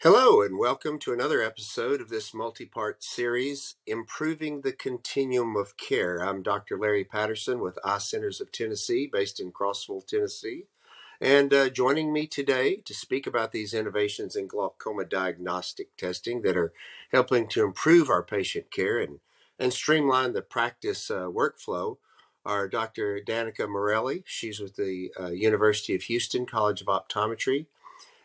Hello, and welcome to another episode of this multi-part series, Improving the Continuum of Care. I'm Dr. Larry Patterson with Eye Centers of Tennessee, based in Crossville, Tennessee. And joining me today to speak about these innovations in glaucoma diagnostic testing that are helping to improve our patient care and streamline the practice workflow are Dr. Danica Morelli. She's with the University of Houston College of Optometry,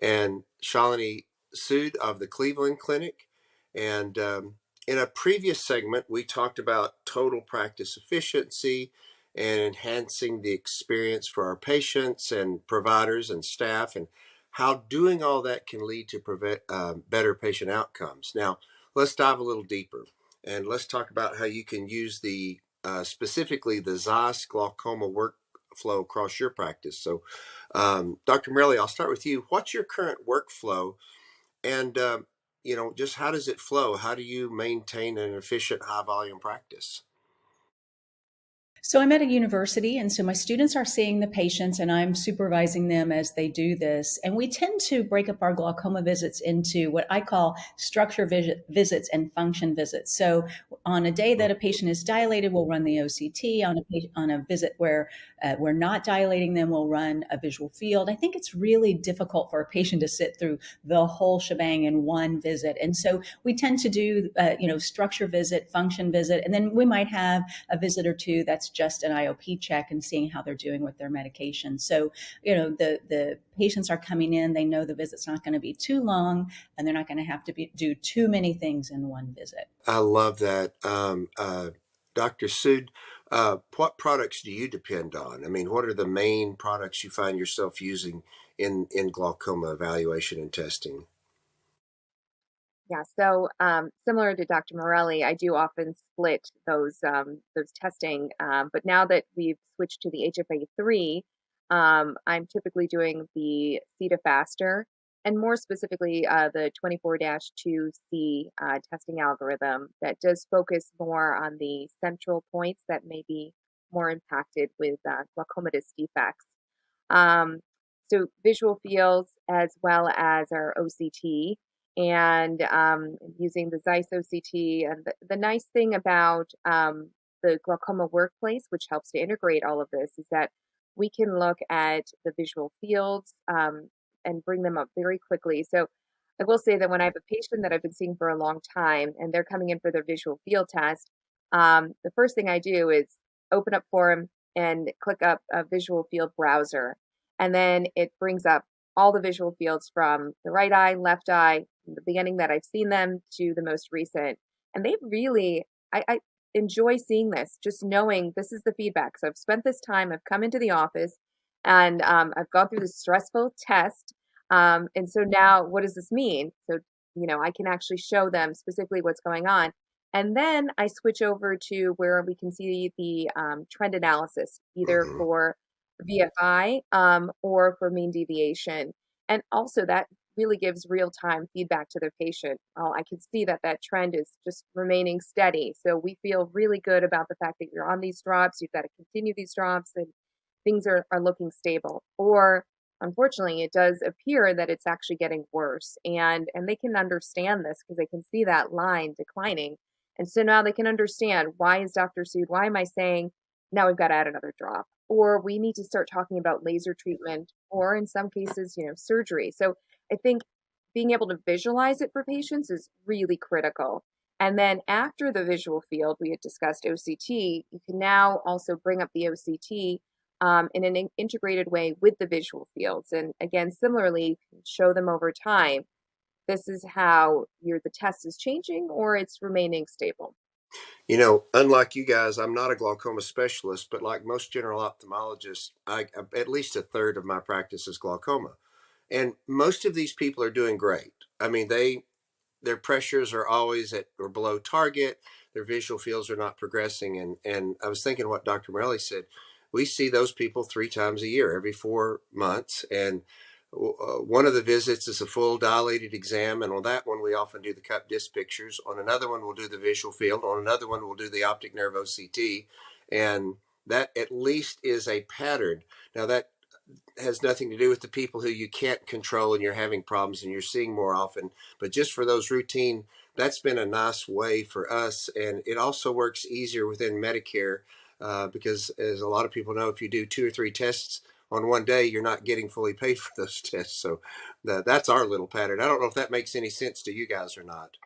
and Shalini Sood of the Cleveland Clinic. And in a previous segment, we talked about total practice efficiency and enhancing the experience for our patients and providers and staff, and how doing all that can lead to better patient outcomes. Now, let's dive a little deeper, and let's talk about how you can use the specifically the ZEISS glaucoma workflow across your practice. So, Dr. Morelli, I'll start with you. What's your current workflow, and just how does it flow? How do you maintain an efficient, high-volume practice? So I'm at a university, and so my students are seeing the patients, and I'm supervising them as they do this. And we tend to break up our glaucoma visits into what I call structure visits and function visits. So on a day that a patient is dilated, we'll run the OCT. On a visit where we're not dilating them, we'll run a visual field. I think it's really difficult for a patient to sit through the whole shebang in one visit. And so we tend to do, structure visit, function visit, and then we might have a visit or two that's just an IOP check and seeing how they're doing with their medication. So, the patients are coming in, they know the visit's not going to be too long, and they're not going to have to do too many things in one visit. I love that. Dr. Sood, what products do you depend on? I mean, what are the main products you find yourself using in glaucoma evaluation and testing? Yeah, so similar to Dr. Morelli, I do often split those testing. But now that we've switched to the HFA3, I'm typically doing the CETA faster, and more specifically the 24-2C testing algorithm that does focus more on the central points that may be more impacted with glaucomatous defects. Um, so visual fields as well as our OCT, and using the ZEISS OCT. And the nice thing about the glaucoma workplace, which helps to integrate all of this, is that we can look at the visual fields and bring them up very quickly. So I will say that when I have a patient that I've been seeing for a long time and they're coming in for their visual field test, the first thing I do is open up Forum and click up a visual field browser. And then it brings up all the visual fields from the right eye, left eye, from the beginning that I've seen them to the most recent. And they really, I enjoy seeing this, just knowing this is the feedback. So I've spent this time, I've come into the office, and I've gone through this stressful test. And so now what does this mean? So, I can actually show them specifically what's going on. And then I switch over to where we can see the trend analysis, either Mm-hmm. for VFI or for mean deviation. And also that really gives real-time feedback to their patient. I can see that that trend is just remaining steady. So we feel really good about the fact that you're on these drops, you've got to continue these drops, and things are looking stable. Or unfortunately, it does appear that it's actually getting worse. And they can understand this because they can see that line declining. And so now they can understand, why is Dr. Sood, why am I saying now we've got to add another drop? Or we need to start talking about laser treatment, or in some cases, surgery. So I think being able to visualize it for patients is really critical. And then after the visual field, we had discussed OCT, you can now also bring up the OCT in an integrated way with the visual fields. And again, similarly, show them over time. This is how the test is changing or it's remaining stable. Unlike you guys, I'm not a glaucoma specialist, but like most general ophthalmologists, at least a third of my practice is glaucoma. And most of these people are doing great. I mean, their pressures are always at or below target. Their visual fields are not progressing. And I was thinking what Dr. Morelli said. We see those people 3 times a year, every 4 months. And one of the visits is a full dilated exam. And on that one, we often do the cup disc pictures. On another one, we'll do the visual field. On another one, we'll do the optic nerve OCT. And that at least is a pattern. Now, that has nothing to do with the people who you can't control and you're having problems and you're seeing more often. But just for those routine, that's been a nice way for us. And it also works easier within Medicare because, as a lot of people know, if you do 2 or 3 tests on one day, you're not getting fully paid for those tests. So that's our little pattern. I don't know if that makes any sense to you guys or not.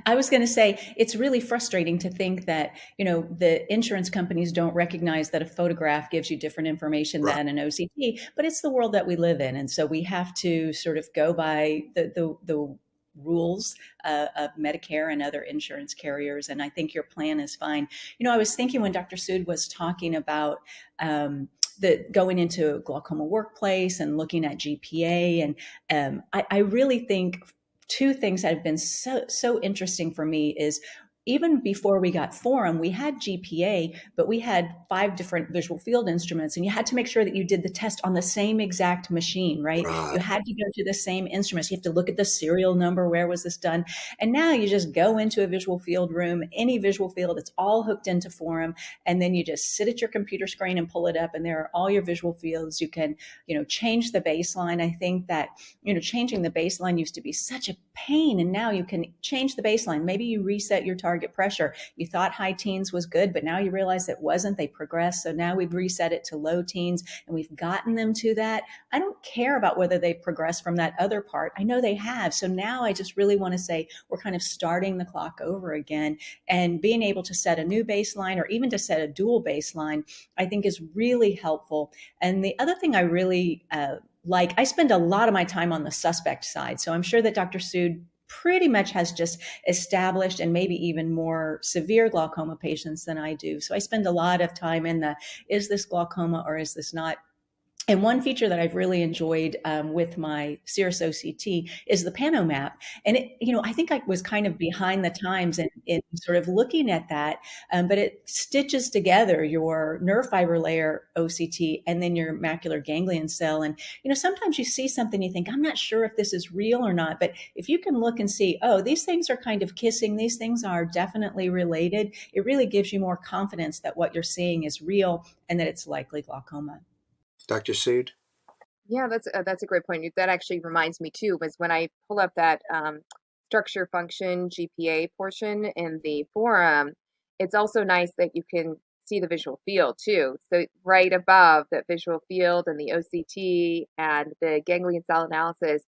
I was going to say it's really frustrating to think that, the insurance companies don't recognize that a photograph gives you different information Right. than an OCT, but it's the world that we live in. And so we have to sort of go by the rules of Medicare and other insurance carriers. And I think your plan is fine. I was thinking when Dr. Sood was talking about, the going into glaucoma workplace and looking at GPA. And I really think two things that have been so interesting for me is even before we got Forum, we had GPA, but we had 5 different visual field instruments, and you had to make sure that you did the test on the same exact machine, right? Right. You had to go to the same instruments. You have to look at the serial number. Where was this done? And now you just go into a visual field room, any visual field, it's all hooked into Forum, and then you just sit at your computer screen and pull it up, and there are all your visual fields. You can, change the baseline. I think that, changing the baseline used to be such a pain, and now you can change the baseline. Maybe you reset your target pressure. You thought high teens was good, but now you realize it wasn't. They progressed. So now we've reset it to low teens and we've gotten them to that. I don't care about whether they progress from that other part. I know they have. So now I just really want to say we're kind of starting the clock over again, and being able to set a new baseline or even to set a dual baseline, I think is really helpful. And the other thing I really I spend a lot of my time on the suspect side. So I'm sure that Dr. Sood pretty much has just established and maybe even more severe glaucoma patients than I do. So I spend a lot of time in is this glaucoma or is this not? And one feature that I've really enjoyed with my Cirrus OCT is the Panomap. And I think I was kind of behind the times in sort of looking at that, but it stitches together your nerve fiber layer OCT and then your macular ganglion cell. And, sometimes you see something, you think, I'm not sure if this is real or not, but if you can look and see, oh, these things are kind of kissing, these things are definitely related, it really gives you more confidence that what you're seeing is real and that it's likely glaucoma. Dr. Sood? Yeah, that's a great point. That actually reminds me too, was when I pull up that structure function GPA portion in the forum, it's also nice that you can see the visual field too. So right above that visual field and the OCT and the ganglion cell analysis,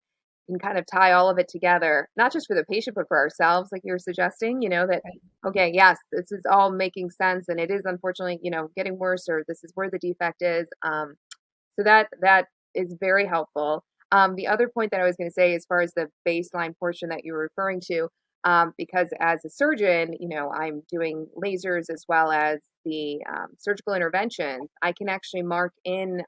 you can kind of tie all of it together, not just for the patient, but for ourselves, like you were suggesting, that, okay, yes, this is all making sense. And it is unfortunately, getting worse, or this is where the defect is. So that is very helpful. The other point that I was going to say, as far as the baseline portion that you were referring to, because as a surgeon, I'm doing lasers as well as the surgical interventions. I can actually mark in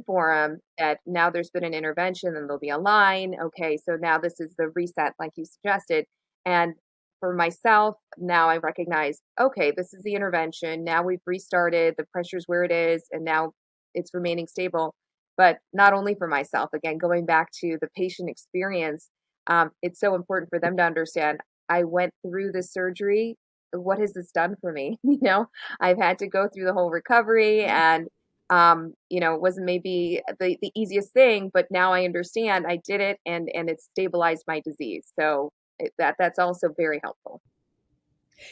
Forum that now there's been an intervention, and there'll be a line. Okay, so now this is the reset, like you suggested. And for myself, now I recognize, okay, this is the intervention. Now we've restarted, the pressure's where it is, and now it's remaining stable. But not only for myself, again, going back to the patient experience, it's so important for them to understand, I went through this surgery. What has this done for me? I've had to go through the whole recovery, and it wasn't maybe the easiest thing, but now I understand I did it, and it stabilized my disease. So that's also very helpful.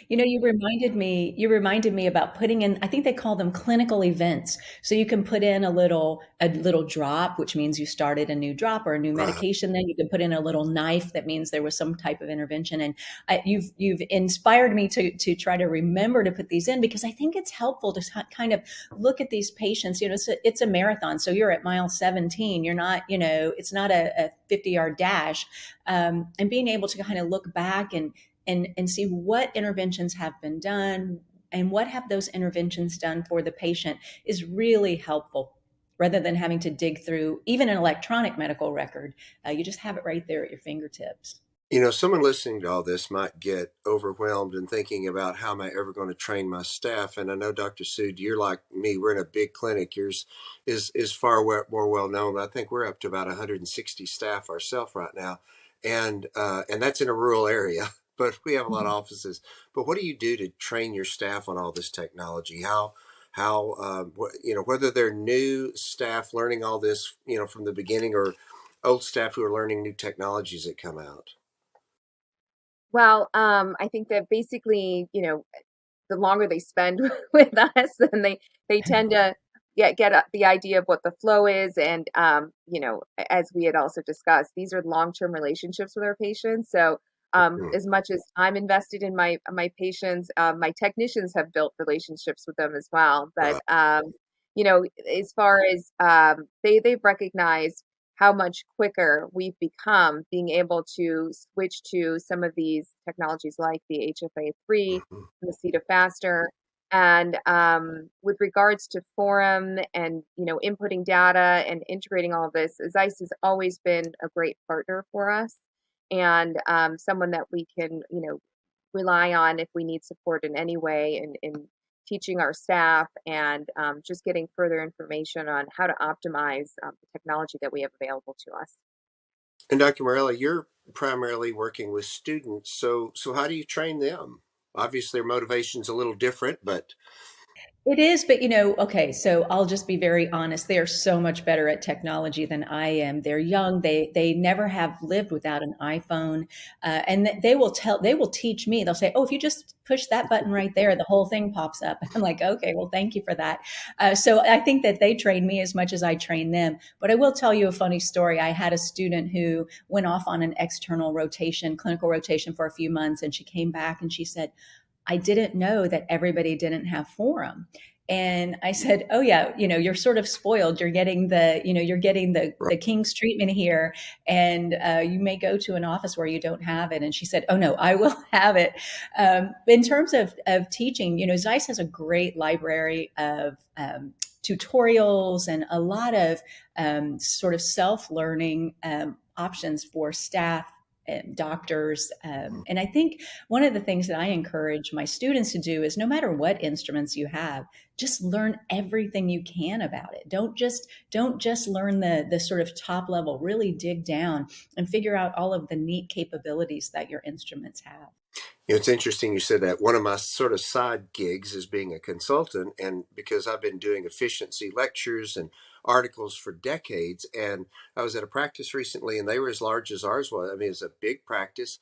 You reminded me about putting in, I think they call them clinical events. So you can put in a little drop, which means you started a new drop or a new Right. medication. Then you can put in a little knife. That means there was some type of intervention. And you've inspired me to try to remember to put these in, because I think it's helpful to kind of look at these patients. It's a marathon. So you're at mile 17. You're not, it's not a 50-yard dash. And being able to kind of look back and see what interventions have been done and what have those interventions done for the patient is really helpful, rather than having to dig through even an electronic medical record. You just have it right there at your fingertips. Someone listening to all this might get overwhelmed and thinking about how am I ever going to train my staff. And I know, Dr. Sood, you're like me. We're in a big clinic. Yours is far more well known. I think we're up to about 160 staff ourselves right now, and that's in a rural area. But we have a lot of offices. But what do you do to train your staff on all this technology? how whether they're new staff learning all this from the beginning, or old staff who are learning new technologies that come out. Well, I think that basically, the longer they spend with us, then they tend to the idea of what the flow is, and as we had also discussed, these are long-term relationships with our patients. So, Mhm. as much as I'm invested in my patients, my technicians have built relationships with them as well. But Right. as far as they've recognized how much quicker we've become being able to switch to some of these technologies like the HFA3 Mhm. and the CETA faster. And with regards to forum and inputting data and integrating all of this, ZEISS has always been a great partner for us, and someone that we can rely on if we need support in any way in teaching our staff, and just getting further information on how to optimize the technology that we have available to us. And Dr. Morella, you're primarily working with students, so how do you train them? Obviously, their motivation's a little different, but It is, but okay, so I'll just be very honest. They are so much better at technology than I am. They're young. They never have lived without an iPhone, and they will teach me. They'll say, "Oh, if you just push that button right there, the whole thing pops up." I'm like, "Okay, well, thank you for that." So I think that they train me as much as I train them. But I will tell you a funny story. I had a student who went off on an external rotation, clinical rotation for a few months, and she came back and she said, I didn't know that everybody didn't have forum. And I said, "Oh yeah, you're sort of spoiled. You're getting you're getting right. the king's treatment here, and you may go to an office where you don't have it." And she said, "Oh no, I will have it." In terms of teaching, ZEISS has a great library of tutorials and a lot of sort of self learning options for staff and doctors. And I think one of the things that I encourage my students to do is no matter what instruments you have, just learn everything you can about it. Don't just learn the sort of top level, really dig down and figure out all of the neat capabilities that your instruments have. It's interesting you said that. One of my sort of side gigs is being a consultant, and because I've been doing efficiency lectures and articles for decades, and I was at a practice recently, and they were as large as ours was. I mean, it's a big practice,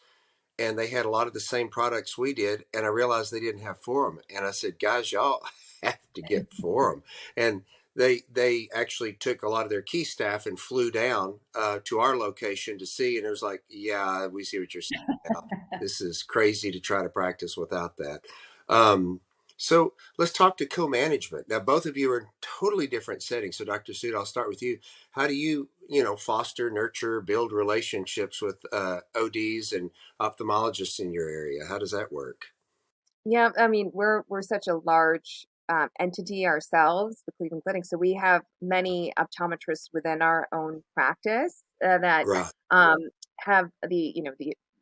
and they had a lot of the same products we did, and I realized they didn't have forum, and I said, guys, y'all have to get forum. And they actually took a lot of their key staff and flew down to our location to see, and it was like, yeah, we see what you're saying now. This is crazy to try to practice without that. um, so let's talk to co-management. Now both of you are in totally different settings, so Dr. Sood, I'll start with you. How do you foster, nurture, build relationships with ODs and ophthalmologists in your area? How does that work? Yeah, I mean, we're such a large entity ourselves, the Cleveland Clinic. So we have many optometrists within our own practice that Right. um, have the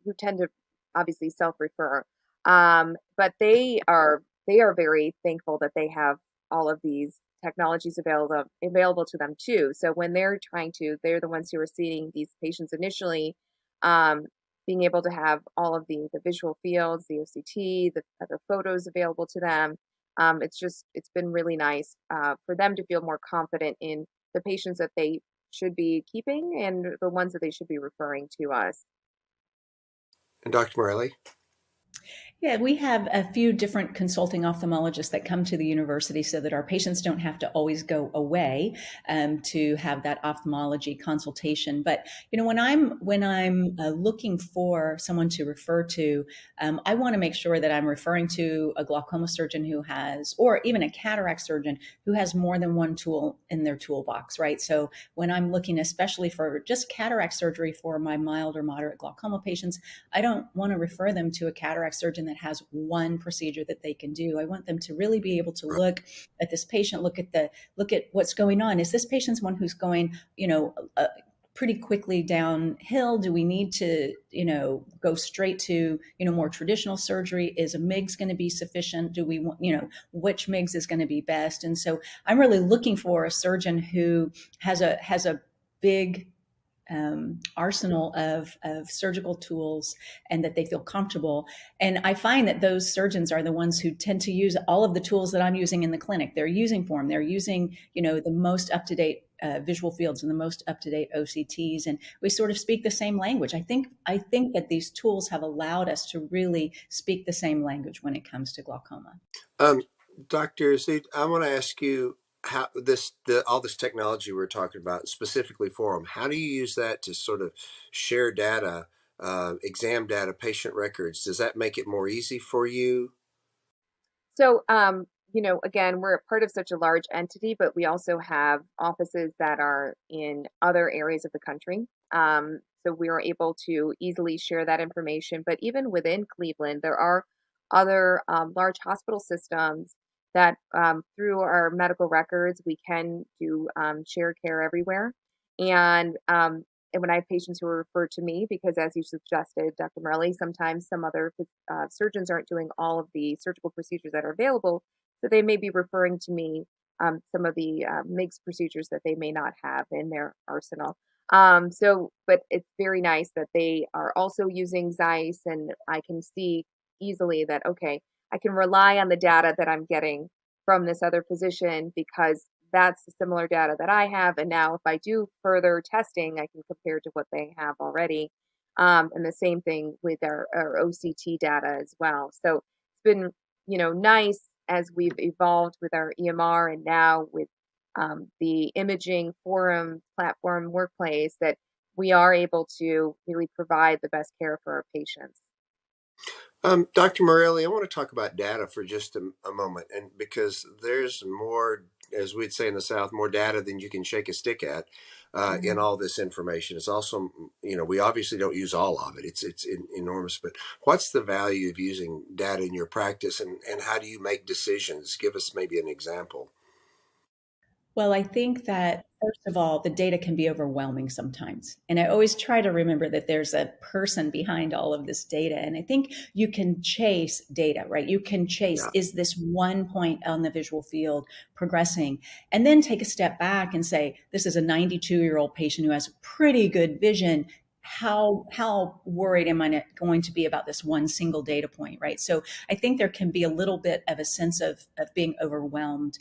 who tend to obviously self-refer, but they are very thankful that they have all of these technologies available to them too. So when they're the ones who are seeing these patients initially. Um, Being able to have all of the visual fields, the OCT, the other photos available to them. It's been really nice for them to feel more confident in the patients that they should be keeping and the ones that they should be referring to us. And Dr. Morelli? Yeah, we have a few different consulting ophthalmologists that come to the university so that our patients don't have to always go away to have that ophthalmology consultation. But when I'm looking for someone to refer to, I want to make sure that I'm referring to a glaucoma surgeon who has, or even a cataract surgeon who has more than one tool in their toolbox, right? So when I'm looking, especially for just cataract surgery for my mild or moderate glaucoma patients, I don't want to refer them to a cataract surgeon that has one procedure that they can do. I want them to really be able to look at this patient, look at what's going on. Is this patient's one who's going, pretty quickly downhill? Do we need to, go straight to, more traditional surgery? Is a MIGS going to be sufficient? Do we want, which MIGS is going to be best? And so I'm really looking for a surgeon who has a big arsenal of surgical tools and that they feel comfortable. And I find that those surgeons are the ones who tend to use all of the tools that I'm using in the clinic. They're using for them. They're using, the most up-to-date visual fields and the most up-to-date OCTs, and we sort of speak the same language. I think that these tools have allowed us to really speak the same language when it comes to glaucoma. Um, Dr. Zood, I want to ask you how all this technology we're talking about, specifically for them, how do you use that to sort of share data, exam data, patient records? Does that make it more easy for you? So, again, we're a part of such a large entity, but we also have offices that are in other areas of the country. So we are able to easily share that information. But even within Cleveland, there are other large hospital systems that, through our medical records, we can do shared care everywhere. And when I have patients who are referred to me, because as you suggested, Dr. Morelli, sometimes some other surgeons aren't doing all of the surgical procedures that are available, so they may be referring to me some of the MIGS procedures that they may not have in their arsenal. But it's very nice that they are also using ZEISS, and I can see easily that, okay, I can rely on the data that I'm getting from this other physician because that's the similar data that I have. And now if I do further testing, I can compare to what they have already. And the same thing with our OCT data as well. So it's been, nice as we've evolved with our EMR and now with the imaging forum platform workplace that we are able to really provide the best care for our patients. Dr. Morelli, I want to talk about data for just a moment, and because there's more, as we'd say in the South, more data than you can shake a stick at in Mhm. all this information. It's also, we obviously don't use all of it. It's enormous, but what's the value of using data in your practice, and how do you make decisions? Give us maybe an example. Well, I think that first of all, the data can be overwhelming sometimes. And I always try to remember that there's a person behind all of this data. And I think you can chase data, right? You can chase, Yeah, is this one point on the visual field progressing? And then take a step back and say, this is a 92-year-old patient who has pretty good vision. How worried am I going to be about this one single data point, right? So I think there can be a little bit of a sense of being overwhelmed.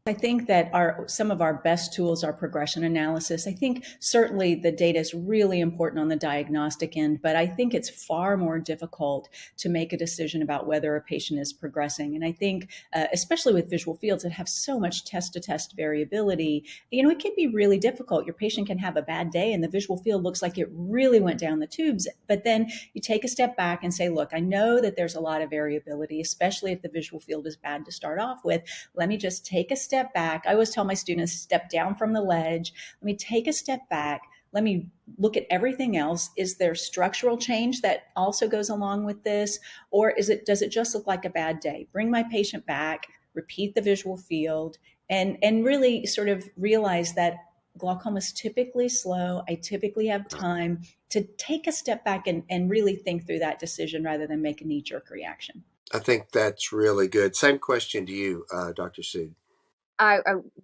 I think that some of our best tools are progression analysis. I think certainly the data is really important on the diagnostic end, but I think it's far more difficult to make a decision about whether a patient is progressing. And I think, especially with visual fields that have so much test-to-test variability, it can be really difficult. Your patient can have a bad day and the visual field looks like it really went down the tubes, but then you take a step back and say, look, I know that there's a lot of variability, especially if the visual field is bad to start off with. Let me just take a step back. I always tell my students, step down from the ledge. Let me take a step back. Let me look at everything else. Is there structural change that also goes along with this? Or does it just look like a bad day? Bring my patient back, repeat the visual field, and really sort of realize that glaucoma is typically slow. I typically have time to take a step back and really think through that decision rather than make a knee-jerk reaction. I think that's really good. Same question to you, Dr. Sood.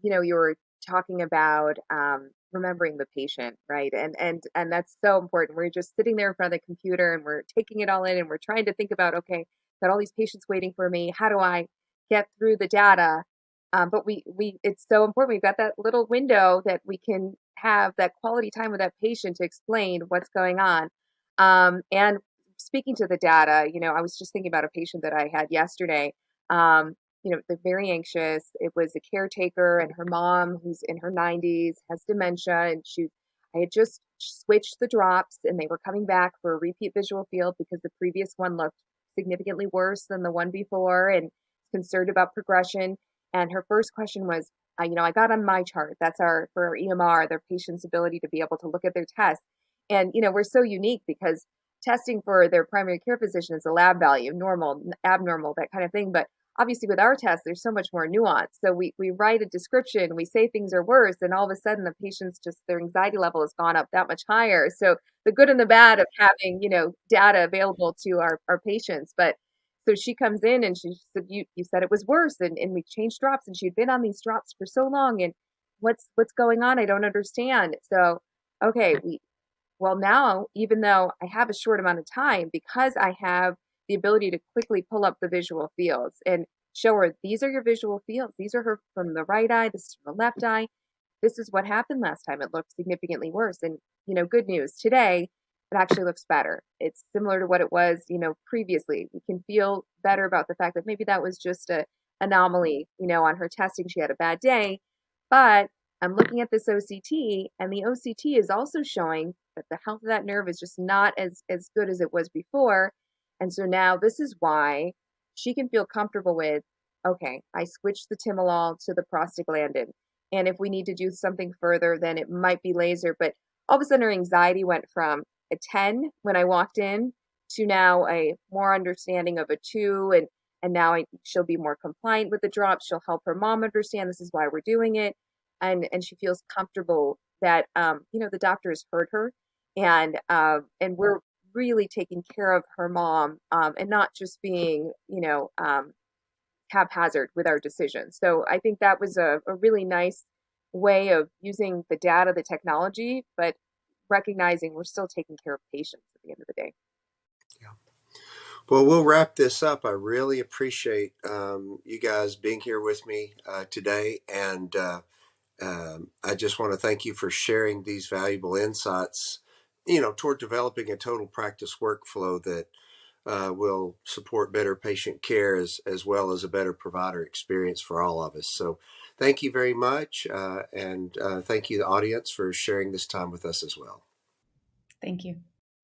You were talking about remembering the patient, right? And that's so important. We're just sitting there in front of the computer and we're taking it all in and we're trying to think about, okay, got all these patients waiting for me. How do I get through the data? But it's so important. We've got that little window that we can have that quality time with that patient to explain what's going on. And speaking to the data, I was just thinking about a patient that I had yesterday. They're very anxious. It was a caretaker and her mom, who's in her 90s, has dementia, and I had just switched the drops, and they were coming back for a repeat visual field because the previous one looked significantly worse than the one before, and concerned about progression. And her first question was, I got on my chart. That's for our EMR, their patient's ability to be able to look at their tests. And we're so unique because testing for their primary care physician is a lab value, normal, abnormal, that kind of thing. But obviously with our test, there's so much more nuance. So we write a description, we say things are worse, and all of a sudden the patient's their anxiety level has gone up that much higher. So the good and the bad of having, data available to our patients. But so she comes in and she said, you said it was worse, and we changed drops, and she'd been on these drops for so long, and what's going on? I don't understand. So okay, well, now, even though I have a short amount of time, because I have the ability to quickly pull up the visual fields and show her, these are your visual fields. These are her from the right eye, this is from the left eye. This is what happened last time. It looked significantly worse. And, good news today, it actually looks better. It's similar to what it was, previously. We can feel better about the fact that maybe that was just a anomaly, on her testing. She had a bad day, but I'm looking at this OCT, and the OCT is also showing that the health of that nerve is just not as good as it was before. And so now this is why she can feel comfortable with, okay, I switched the timolol to the prostaglandin. And if we need to do something further, then it might be laser. But all of a sudden her anxiety went from a 10 when I walked in to now a more understanding of a 2. And now she'll be more compliant with the drops. She'll help her mom understand this is why we're doing it. And she feels comfortable that the doctor has heard her, and we're really taking care of her mom, and not just being haphazard with our decisions. So I think that was a really nice way of using the data, the technology, but recognizing we're still taking care of patients at the end of the day. Yeah. Well, we'll wrap this up. I really appreciate you guys being here with me today. And I just want to thank you for sharing these valuable insights, toward developing a total practice workflow that will support better patient care as well as a better provider experience for all of us. So thank you very much. And thank you, the audience, for sharing this time with us as well. Thank you.